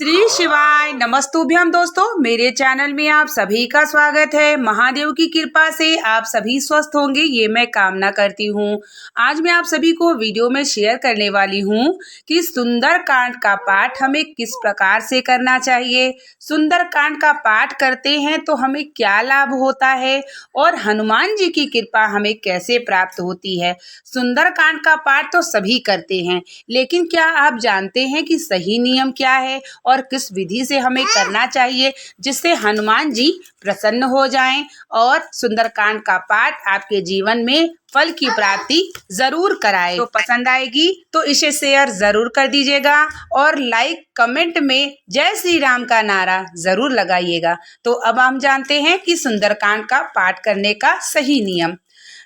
श्री शिवाय नमस्तुभ्यम। दोस्तों, मेरे चैनल में आप सभी का स्वागत है। महादेव की कृपा से आप सभी स्वस्थ होंगे, ये मैं कामना करती हूँ। आज मैं आप सभी को वीडियो में शेयर करने वाली हूँ कि सुंदरकांड का पाठ हमें किस प्रकार से करना चाहिए, सुंदरकांड का पाठ करते हैं तो हमें क्या लाभ होता है और हनुमान जी की कृपा हमें कैसे प्राप्त होती है। सुंदरकांड का पाठ तो सभी करते हैं, लेकिन क्या आप जानते हैं कि सही नियम क्या है और किस विधि से हमें करना चाहिए जिससे हनुमान जी प्रसन्न हो जाएं और सुंदरकांड का पाठ आपके जीवन में फल की प्राप्ति जरूर कराए। तो पसंद आएगी तो इसे शेयर जरूर कर दीजिएगा और लाइक कमेंट में जय श्री राम का नारा जरूर लगाइएगा। तो अब हम जानते हैं कि सुंदरकांड का पाठ करने का सही नियम।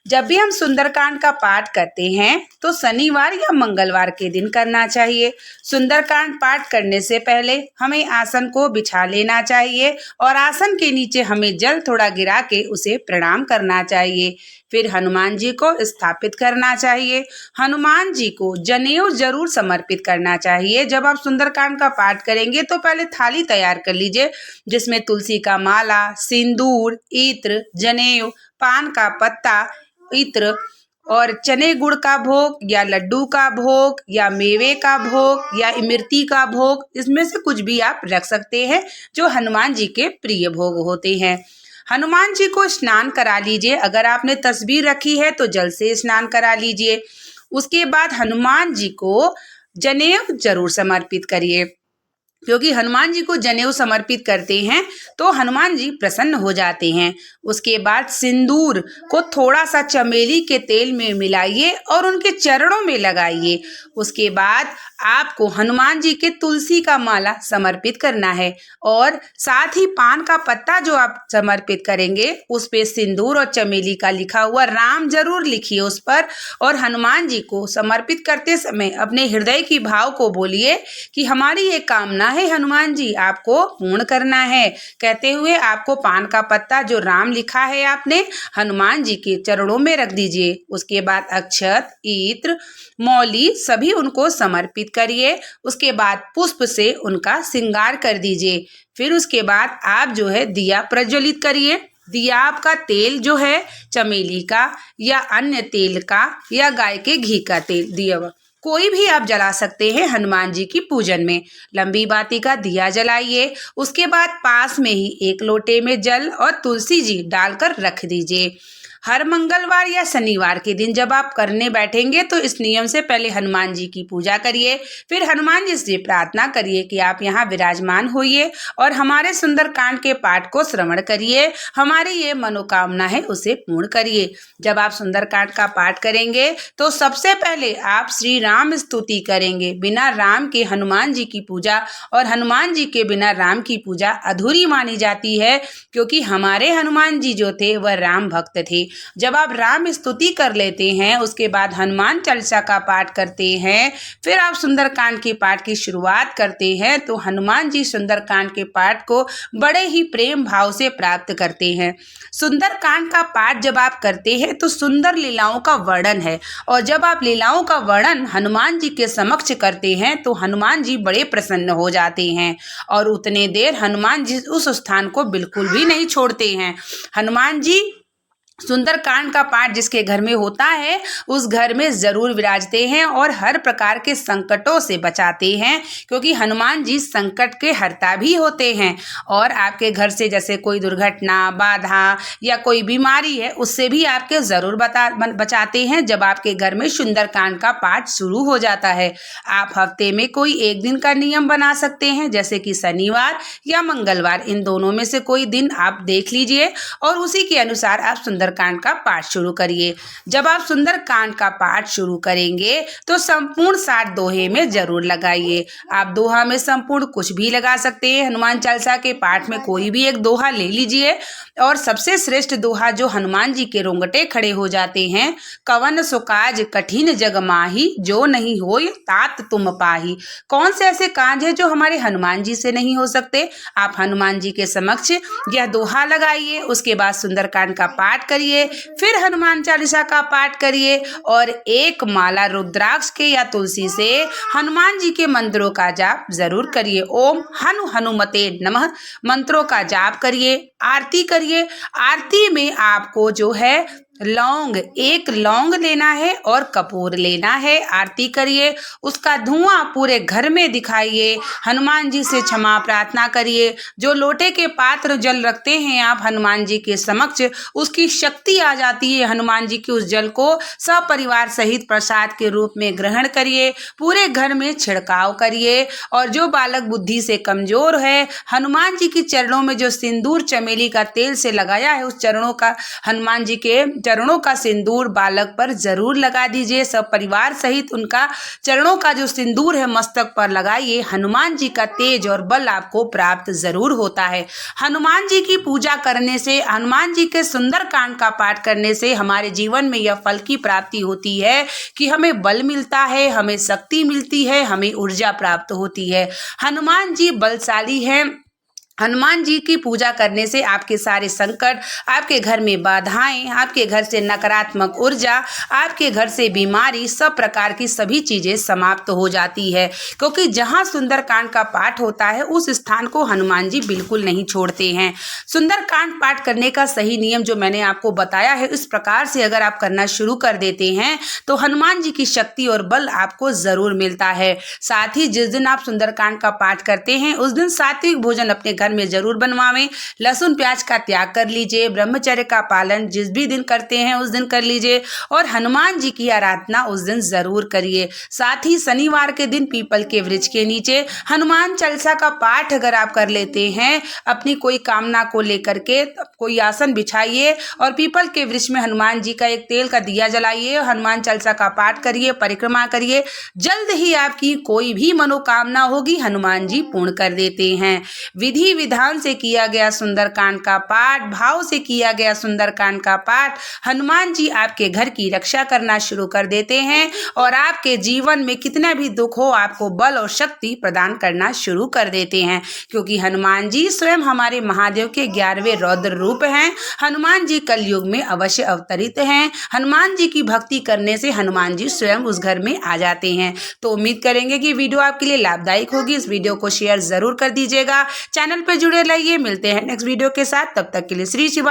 जब भी हम सुंदरकांड का पाठ करते हैं तो शनिवार या मंगलवार के दिन करना चाहिए। सुंदरकांड पाठ करने से पहले हमें आसन को बिछा लेना चाहिए और आसन के नीचे हमें जल थोड़ा गिरा के उसे प्रणाम करना चाहिए। फिर हनुमान जी को स्थापित करना चाहिए। हनुमान जी को जनेऊ जरूर समर्पित करना चाहिए। जब आप सुंदरकांड का पाठ करेंगे तो पहले थाली तैयार कर लीजिए जिसमें तुलसी का माला, सिंदूर, इत्र, जनेऊ, पान का पत्ता, इत्र और चने गुड़ का भोग या लड्डू का भोग या मेवे का भोग या इमरती का भोग, इसमें से कुछ भी आप रख सकते हैं जो हनुमान जी के प्रिय भोग होते हैं। हनुमान जी को स्नान करा लीजिए। अगर आपने तस्वीर रखी है तो जल से स्नान करा लीजिए। उसके बाद हनुमान जी को जनेऊ जरूर समर्पित करिए, क्योंकि हनुमान जी को जनेऊ समर्पित करते हैं तो हनुमान जी प्रसन्न हो जाते हैं। उसके बाद सिंदूर को थोड़ा सा चमेली के तेल में मिलाइए और उनके चरणों में लगाइए। उसके बाद आपको हनुमान जी के तुलसी का माला समर्पित करना है और साथ ही पान का पत्ता जो आप समर्पित करेंगे उस पे सिंदूर और चमेली का लिखा हुआ राम जरूर लिखिए उस पर। और हनुमान जी को समर्पित करते समय अपने हृदय की भाव को बोलिए कि हमारी ये कामना है हनुमान जी, आपको पूर्ण करना है, कहते हुए आपको पान का पत्ता जो राम लिखा है आपने हनुमान जी के चरणों में रख दीजिए। उसके बाद अक्षत, इत्र, मौली सभी उनको समर्पित करिए। उसके बाद पुष्प से उनका श्रृंगार कर दीजिए। फिर उसके बाद आप जो है दिया प्रज्वलित करिए। दिया आपका तेल जो है चमेली का या अन्य तेल का या गाय के घी का तेल दिया कोई भी आप जला सकते हैं हनुमान जी की पूजन में। लंबी बाती का दिया जलाइए। उसके बाद पास में ही एक लोटे में जल और तुलसी जी डालकर रख दीजिए। हर मंगलवार या शनिवार के दिन जब आप करने बैठेंगे तो इस नियम से पहले हनुमान जी की पूजा करिए। फिर हनुमान जी से प्रार्थना करिए कि आप यहाँ विराजमान होइए और हमारे सुंदरकांड के पाठ को श्रवण करिए, हमारी ये मनोकामना है उसे पूर्ण करिए। जब आप सुंदरकांड का पाठ करेंगे तो सबसे पहले आप श्री राम स्तुति करेंगे। बिना राम के हनुमान जी की पूजा और हनुमान जी के बिना राम की पूजा अधूरी मानी जाती है, क्योंकि हमारे हनुमान जी जो थे वह राम भक्त थे। जब आप राम स्तुति कर लेते हैं उसके बाद हनुमान चालीसा का पाठ करते हैं, फिर आप सुंदरकांड के पाठ की शुरुआत करते हैं तो हनुमान जी सुंदरकांड के पाठ को बड़े ही प्रेम भाव से प्राप्त करते हैं। सुंदरकांड का पाठ जब आप करते हैं तो सुंदर लीलाओं का वर्णन है और जब आप लीलाओं का वर्णन हनुमान जी के समक्ष करते हैं तो हनुमान जी बड़े प्रसन्न हो जाते हैं और उतने देर हनुमान जी उस स्थान को बिल्कुल भी नहीं छोड़ते हैं। हनुमान जी सुंदरकांड का पाठ जिसके घर में होता है उस घर में जरूर विराजते हैं और हर प्रकार के संकटों से बचाते हैं, क्योंकि हनुमान जी संकट के हर्ता भी होते हैं। और आपके घर से जैसे कोई दुर्घटना, बाधा या कोई बीमारी है उससे भी आपके जरूर बचाते हैं जब आपके घर में सुंदरकांड का पाठ शुरू हो जाता है। आप हफ्ते में कोई एक दिन का नियम बना सकते हैं, जैसे कि शनिवार या मंगलवार, इन दोनों में से कोई दिन आप देख लीजिए और उसी के अनुसार आप सुंदरकांड का पाठ शुरू करिए। जब आप सुंदरकांड का पाठ शुरू करेंगे तो संपूर्ण 60 दोहे में जरूर लगाइए। आप दोहा में संपूर्ण कुछ भी लगा सकते हैं। हनुमान चालीसा के पाठ में कोई भी एक दोहा ले लीजिए और सबसे श्रेष्ठ दोहा जो हनुमान जी के रोंगटे खड़े हो जाते हैं, कवन सुकाज कठिन जग माही, जो नहीं होय तात तुम पाही। कौन से ऐसे काज है जो हमारे हनुमान जी से नहीं हो सकते। आप हनुमान जी के समक्ष यह दोहा लगाइए। उसके बाद सुंदरकांड का पाठ करिए, फिर हनुमान चालीसा का पाठ करिए और एक माला रुद्राक्ष के या तुलसी से हनुमान जी के मंत्रों का जाप जरूर करिए। ओम हनुमते नमः मंत्रों का जाप करिए, आरती करिए। आरती में आपको जो है एक लौंग लेना है और कपूर लेना है। आरती करिए, उसका धुआं पूरे घर में दिखाइए, हनुमान जी से क्षमा प्रार्थना करिए। जो लोटे के पात्र जल रखते हैं आप हनुमान जी के समक्ष, उसकी शक्ति आ जाती है। हनुमान जी के उस जल को सपरिवार सहित प्रसाद के रूप में ग्रहण करिए, पूरे घर में छिड़काव करिए। और जो बालक बुद्धि से कमजोर है, हनुमान जी के चरणों में जो सिंदूर चमेली का तेल से लगाया है, उस हनुमान जी के चरणों का सिंदूर बालक पर जरूर लगा दीजिए। सब परिवार सहित उनका चरणों का जो सिंदूर है मस्तक पर लगाइए। हनुमान जी का तेज और बल आपको प्राप्त जरूर होता है। हनुमान जी की पूजा करने से, हनुमान जी के सुंदरकांड का पाठ करने से हमारे जीवन में यह फल की प्राप्ति होती है कि हमें बल मिलता है, हमें शक्ति मिलती है, हमें ऊर्जा प्राप्त होती है। हनुमान जी बलशाली हैं। हनुमान जी की पूजा करने से आपके सारे संकट, आपके घर में बाधाएं, आपके घर से नकारात्मक ऊर्जा, आपके घर से बीमारी, सब प्रकार की सभी चीजें समाप्त हो जाती है। क्योंकि जहां सुंदरकांड का पाठ होता है उस स्थान को हनुमान जी बिल्कुल नहीं छोड़ते हैं। सुंदरकांड पाठ करने का सही नियम जो मैंने आपको बताया है, इस प्रकार से अगर आप करना शुरू कर देते हैं तो हनुमान जी की शक्ति और बल आपको जरूर मिलता है। साथ ही जिस दिन आप सुंदरकांड का पाठ करते हैं उस दिन सात्विक भोजन अपने घर में जरूर बनवावें। लहसुन प्याज का त्याग कर लीजिए। ब्रह्मचर्य का पालन जिस भी दिन करते हैं उस दिन कर लीजिए और हनुमान जी की आराधना उस दिन जरूर करिए। साथ ही शनिवार के दिन पीपल के वृक्ष के नीचे हनुमान चालीसा का पाठ अगर आप कर लेते हैं, अपनी कोई कामना को लेकर के कोई आसन बिछाइए और पीपल के वृक्ष में हनुमान जी का एक तेल का दिया जलाइए, हनुमान चालीसा का पाठ करिए, परिक्रमा करिए। जल्द ही आपकी कोई भी मनोकामना होगी हनुमान जी पूर्ण कर देते हैं। विधि विधान से किया गया सुंदरकांड का पाठ, भाव से किया गया सुंदरकांड का पाठ, हनुमान जी आपके घर की रक्षा करना शुरू कर देते हैं और आपके जीवन में कितना भी दुख हो आपको बल और शक्ति प्रदान करना शुरू कर देते हैं। क्योंकि हनुमान जी स्वयं हमारे महादेव के 11वें रौद्र रूप हैं। हनुमान जी कलयुग में अवश्य अवतरित हैं। हनुमान जी की भक्ति करने से हनुमान जी स्वयं उस घर में आ जाते हैं। तो उम्मीद करेंगे कि वीडियो आपके लिए लाभदायक होगी। इस वीडियो को शेयर जरूर कर दीजिएगा। चैनल पे जुड़े रहिए। मिलते हैं नेक्स्ट वीडियो के साथ। तब तक के लिए श्री शिवा।